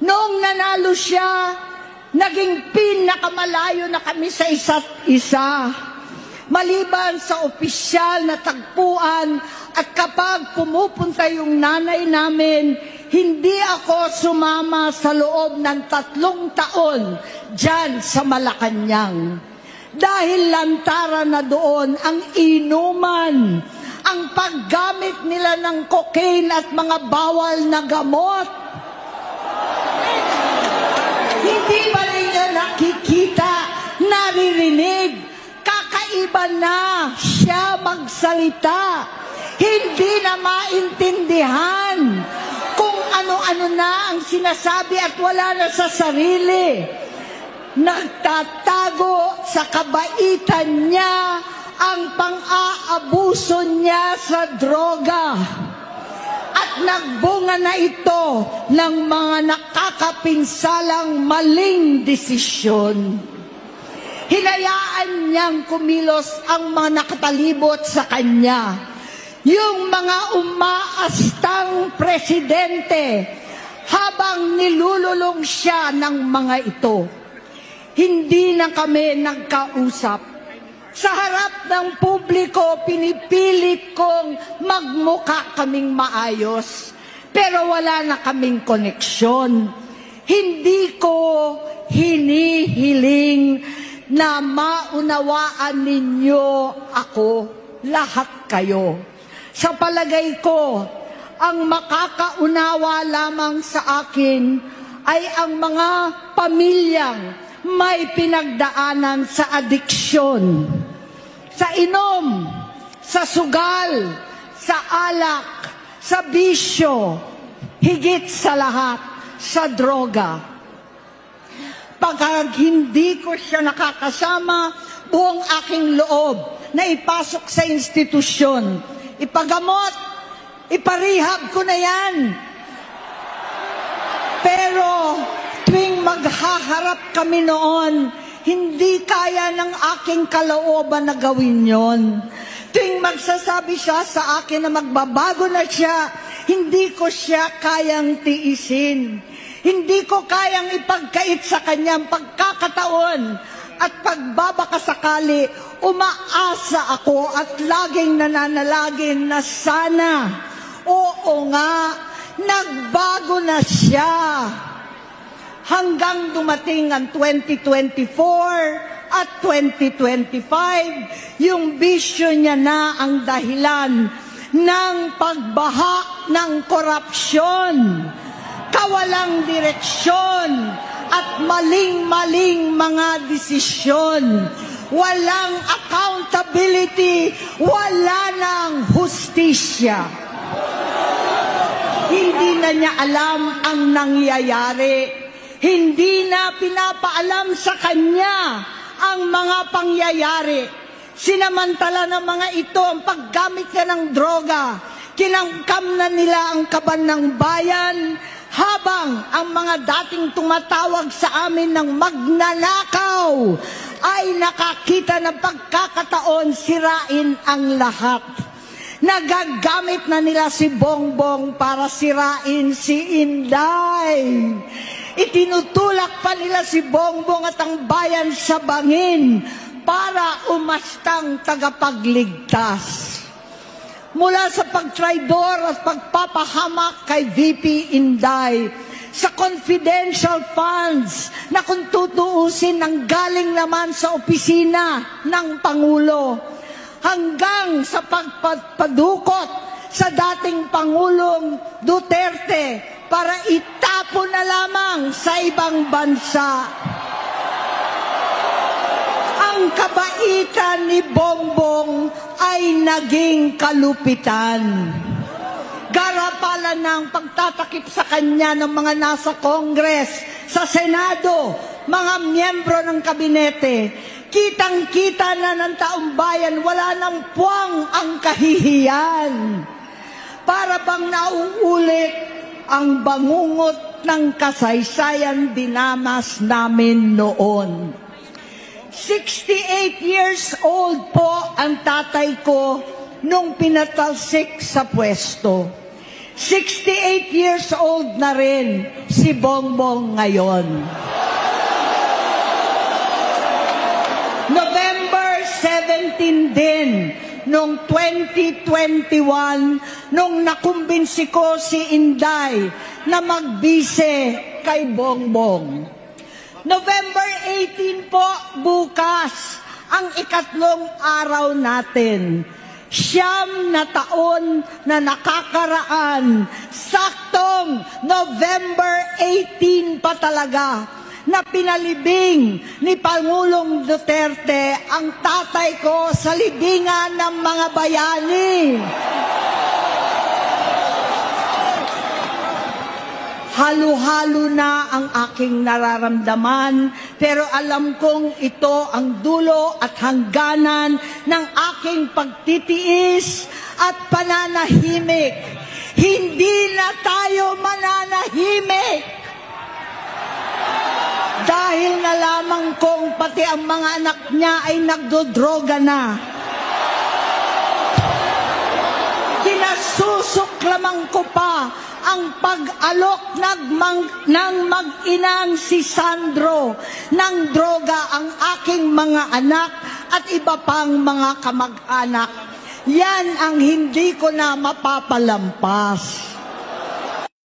Noong nanalo siya, naging pinakamalayo na kami sa isa't isa. Maliban sa opisyal na tagpuan at kapag pumupunta yung nanay namin, hindi ako sumama sa loob ng 3 taon dyan sa Malacanang. Dahil lantaran na doon ang inuman, ang paggamit nila ng cocaine at mga bawal na gamot. Hindi ba ninyo nakikita, naririnig? Kakaiba na siya magsalita. Hindi na maintindihan kung ano-ano na ang sinasabi at wala na sa sarili. Nagtatago sa kabaitan niya ang pang-aabuso niya sa droga. At nagbunga na ito ng mga nakakapinsalang maling desisyon. Hinayaan niyang kumilos ang mga nakatalibot sa kanya. Yung mga umaastang presidente habang nilululong siya ng mga ito. Hindi na kami nagkausap. Sa harap ng publiko, pinipilit kong magmukha kaming maayos. Pero wala na kaming koneksyon. Hindi ko hinihiling na maunawaan ninyo ako, lahat kayo. Sa palagay ko, ang makakaunawa lamang sa akin ay ang mga pamilyang may pinagdaanan sa adiksyon, sa inom, sa sugal, sa alak, sa bisyo, higit sa lahat, sa droga. Pagka hindi ko siya nakakasama, buong aking loob na ipasok sa institusyon, ipagamot, iparehab ko na yan. Pero tuwing maghaharap kami noon, hindi kaya ng aking kalooban na gawin yon. Tuwing magsasabi siya sa akin na magbabago na siya, hindi ko siya kayang tiisin. Hindi ko kayang ipagkait sa kanyang pagkakataon at pagbabakasakali. Umaasa ako at laging nananalangin na sana, oo nga, nagbago na siya. Hanggang dumating ang 2024 at 2025, yung bisyo niya na ang dahilan ng pagbaha ng korupsyon, kawalang direksyon, at maling-maling mga desisyon. Walang accountability, wala nang hustisya. Hindi na niya alam ang nangyayari. Hindi na pinapaalam sa kanya ang mga pangyayari. Sinamantala ng mga ito ang paggamit niya ng droga. Kinangkam na nila ang kaban ng bayan, habang ang mga dating tumatawag sa amin ng magnanakaw ay nakakita ng pagkakataon sirain ang lahat. Nagagamit na nila si Bongbong para sirain si Inday. Itinutulak pa nila si Bongbong at ang bayan sa bangin para umastang tagapagligtas. Mula sa pagtraidor at pagpapahamak kay VP Inday, sa confidential funds na kung tutuusin ang galing naman sa opisina ng Pangulo, hanggang sa pagpadukot sa dating Pangulong Duterte para itapon na lamang sa ibang bansa. Ang kabaitan ni Bongbong ay naging kalupitan. Garapalan ng pagtatakip sa kanya ng mga nasa Congress, sa Senado, mga miyembro ng kabinete. Kitang-kita na ng taong bayan, wala nang puwang ang kahihiyan. Para bang nauulit ang bangungot ng kasaysayan dinamas namin noon. 68 years old po ang tatay ko nung pinatalsik sa pwesto. 68 years old na rin si Bongbong ngayon. November 17 din, noong 2021, nung nakumbinsi ko si Inday na magbise kay Bongbong. November 18 po, bukas, ang ikatlong araw natin. 9 na taon na nakakaraan, saktong November 18 pa talaga, na pinalibing ni Pangulong Duterte ang tatay ko sa libingan ng mga bayani. Halo-halo na ang aking nararamdaman, pero alam kong ito ang dulo at hangganan ng aking pagtitiis at pananahimik. Hindi na tayo mananahimik. Dahil nalaman kong pati ang mga anak niya ay nagdodroga na. Kinasusuklaman ko pa ang pag-alok ng mag-inang si Sandro ng droga ang aking mga anak at iba pang mga kamag-anak. Yan ang hindi ko na mapapalampas.